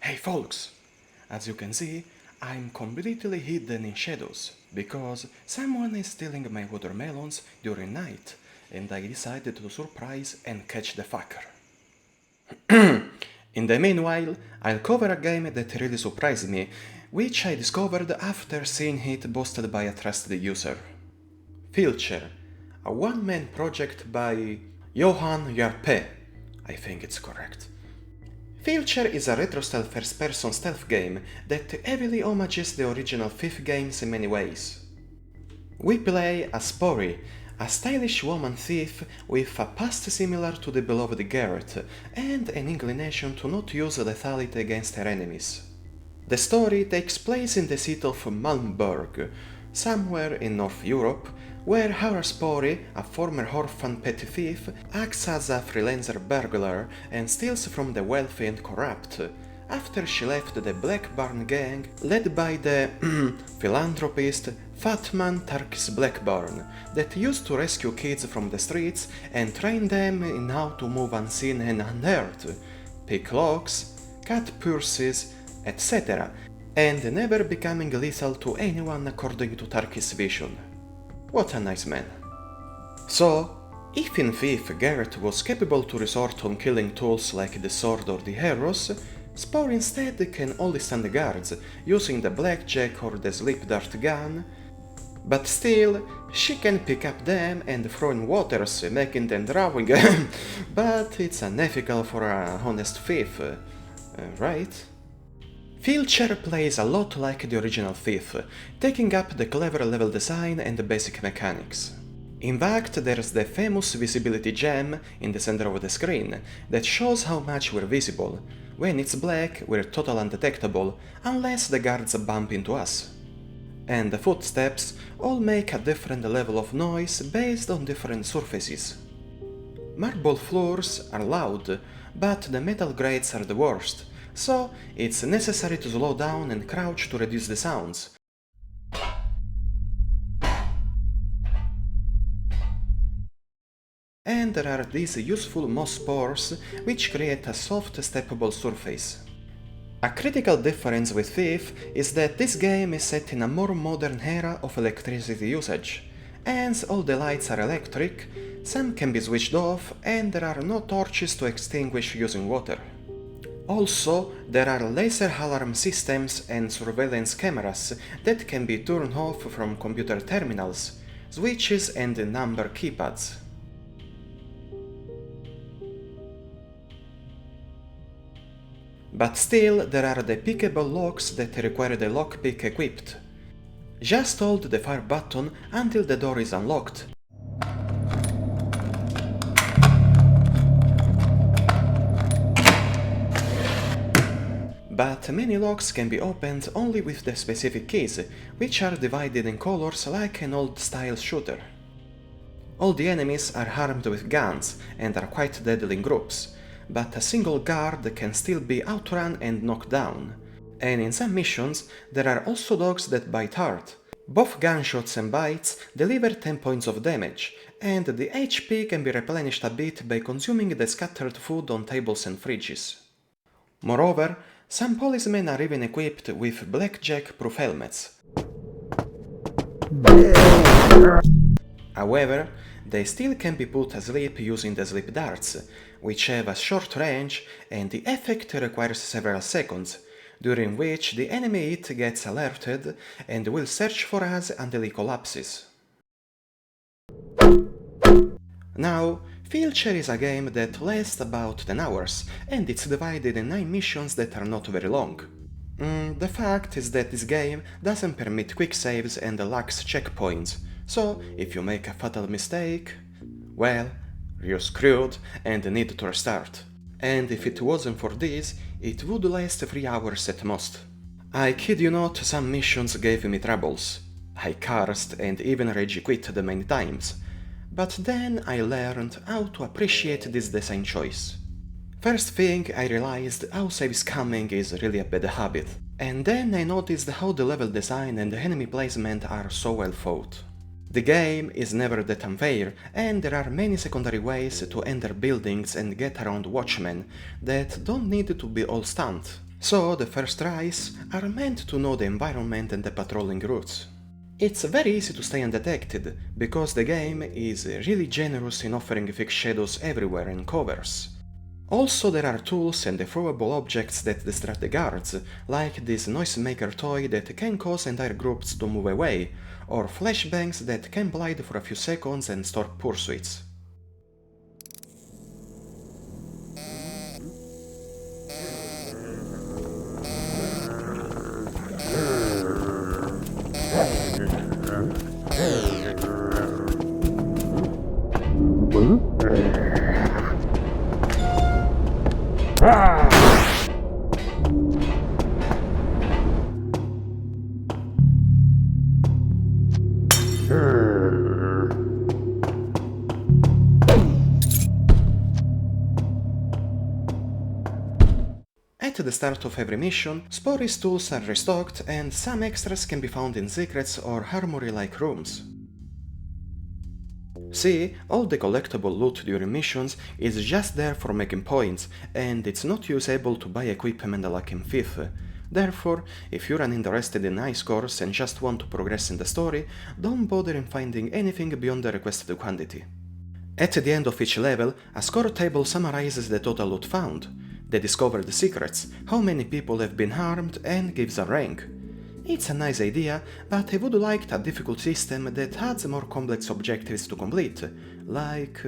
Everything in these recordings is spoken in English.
Hey folks! As you can see, I'm completely hidden in shadows because someone is stealing my watermelons during night and I decided to surprise and catch the fucker. In the meanwhile, I'll cover a game that really surprised me, which I discovered after seeing it boasted by a trusted user. Filcher, a one-man project by Johan Jarpe. I think it's correct. Filcher is a retro-style first-person stealth game that heavily homages the original Thief games in many ways. We play as Spory, a stylish woman thief with a past similar to the beloved Garrett and an inclination to not use lethality against her enemies. The story takes place in the city of Malmberg, somewhere in North Europe, where our Spory, a former orphan petty thief, acts as a freelancer burglar and steals from the wealthy and corrupt, after she left the Black Barn gang led by the philanthropist Fatman Tarkis Blackburn that used to rescue kids from the streets and train them in how to move unseen and unheard, pick locks, cut purses, etc., and never becoming lethal to anyone according to Tarkis' vision. What a nice man. So, if in Thief Garrett was capable to resort on killing tools like the sword or the arrows, Spore instead can only stand guards, using the blackjack or the sleep dart gun, but still, she can pick up them and throw in waters, making them drowning, but it's unethical for an honest thief, right? Filcher plays a lot like the original Thief, taking up the clever level design and the basic mechanics. In fact, there's the famous visibility gem in the center of the screen that shows how much we're visible. When it's black, we're totally undetectable, unless the guards bump into us. And the footsteps all make a different level of noise based on different surfaces. Marble floors are loud, but the metal grates are the worst, so it's necessary to slow down and crouch to reduce the sounds. And there are these useful moss spores which create a soft steppable surface. A critical difference with Thief is that this game is set in a more modern era of electricity usage. Hence all the lights are electric, some can be switched off, and there are no torches to extinguish using water. Also, there are laser alarm systems and surveillance cameras that can be turned off from computer terminals, switches and number keypads. But still, there are the pickable locks that require the lockpick equipped. Just hold the fire button until the door is unlocked. But many locks can be opened only with the specific keys, which are divided in colors like an old-style shooter. All the enemies are armed with guns and are quite deadly in groups, but a single guard can still be outrun and knocked down. And in some missions, there are also dogs that bite hard. Both gunshots and bites deliver 10 points of damage, and the HP can be replenished a bit by consuming the scattered food on tables and fridges. Moreover, some policemen are even equipped with blackjack-proof helmets. However, they still can be put asleep using the sleep darts, which have a short range and the effect requires several seconds, during which the enemy hit gets alerted and will search for us until he collapses. Now, Filcher is a game that lasts about 10 hours, and it's divided in 9 missions that are not very long. The fact is that this game doesn't permit quick saves and lacks checkpoints, so if you make a fatal mistake, well, you're screwed and need to restart. And if it wasn't for this, it would last 3 hours at most. I kid you not, some missions gave me troubles. I cursed and even rage quit many times. But then I learned how to appreciate this design choice. First thing, I realized how save scamming is really a bad habit. And then I noticed how the level design and the enemy placement are so well thought. The game is never that unfair, and there are many secondary ways to enter buildings and get around watchmen that don't need to be all stunt. So the first tries are meant to know the environment and the patrolling routes. It's very easy to stay undetected, because the game is really generous in offering fake shadows everywhere and covers. Also, there are tools and throwable objects that distract the guards, like this noisemaker toy that can cause entire groups to move away, or flashbangs that can blind for a few seconds and start pursuits. At the start of every mission, Spory's tools are restocked and some extras can be found in secrets or armory-like rooms. See, all the collectible loot during missions is just there for making points, and it's not usable to buy equipment like in Fifth. Therefore, if you're uninterested in high scores and just want to progress in the story, don't bother in finding anything beyond the requested quantity. At the end of each level, a score table summarizes the total loot found, the discovered secrets, how many people have been harmed, and gives a rank. It's a nice idea, but I would like a difficult system that adds more complex objectives to complete, like,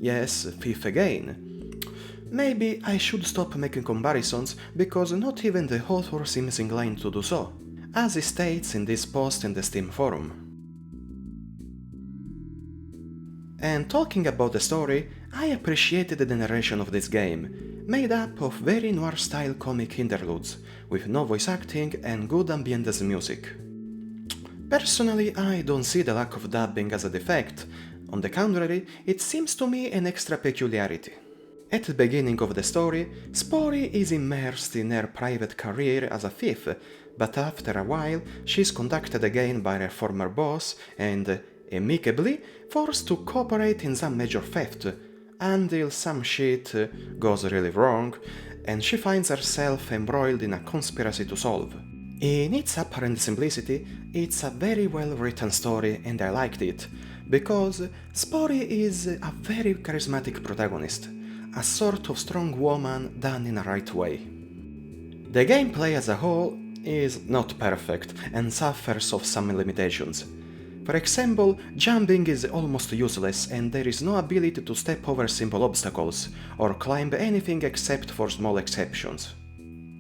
yes, Fifth again. Maybe I should stop making comparisons, because not even the author seems inclined to do so, as he states in this post in the Steam forum. And talking about the story, I appreciated the narration of this game, made up of very noir-style comic interludes, with no voice acting and good ambience music. Personally, I don't see the lack of dubbing as a defect. On the contrary, it seems to me an extra peculiarity. At the beginning of the story, Spory is immersed in her private career as a thief, but after a while she is contacted again by her former boss and, amicably, forced to cooperate in some major theft, until some shit goes really wrong and she finds herself embroiled in a conspiracy to solve. In its apparent simplicity, it's a very well written story and I liked it, because Spory is a very charismatic protagonist, a sort of strong woman done in a right way. The gameplay as a whole is not perfect and suffers of some limitations. For example, jumping is almost useless and there is no ability to step over simple obstacles or climb anything except for small exceptions.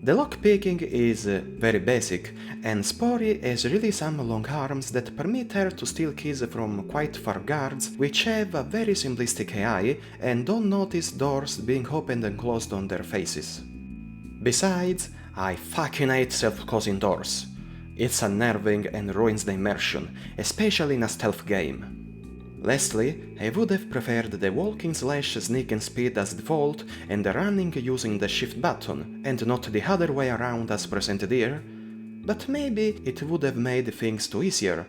The lockpicking is very basic, and Spory has really some long arms that permit her to steal keys from quite far guards which have a very simplistic AI and don't notice doors being opened and closed on their faces. Besides, I fucking hate self-closing doors. It's unnerving and ruins the immersion, especially in a stealth game. Lastly, I would have preferred the walking / sneaking speed as default and the running using the shift button, and not the other way around as presented here, but maybe it would have made things too easier.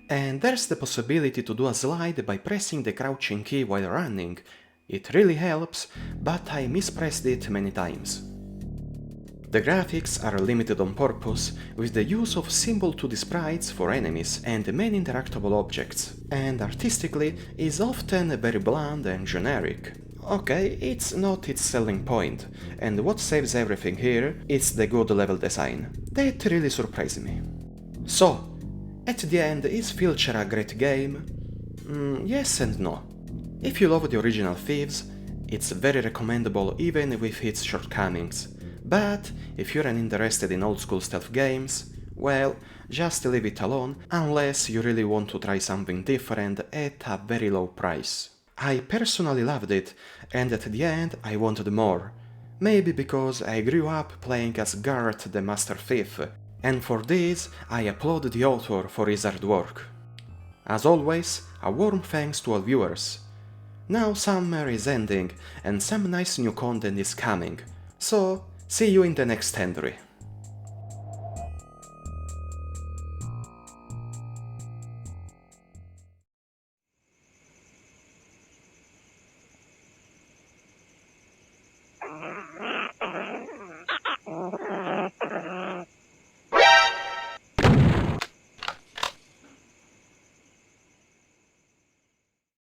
And there's the possibility to do a slide by pressing the crouching key while running. It really helps, but I mispressed it many times. The graphics are limited on purpose, with the use of simple 2D sprites for enemies and many interactable objects, and artistically is often very bland and generic. Okay, it's not its selling point, and what saves everything here is the good level design. That really surprised me. So, at the end, is Filcher a great game? Yes and no. If you love the original Thieves, it's very recommendable even with its shortcomings. But if you're uninterested in old-school stealth games, well, just leave it alone unless you really want to try something different at a very low price. I personally loved it, and at the end I wanted more. Maybe because I grew up playing as Garrett the Master Thief, and for this I applaud the author for his hard work. As always, a warm thanks to all viewers. Now summer is ending, and some nice new content is coming, so see you in the next entry.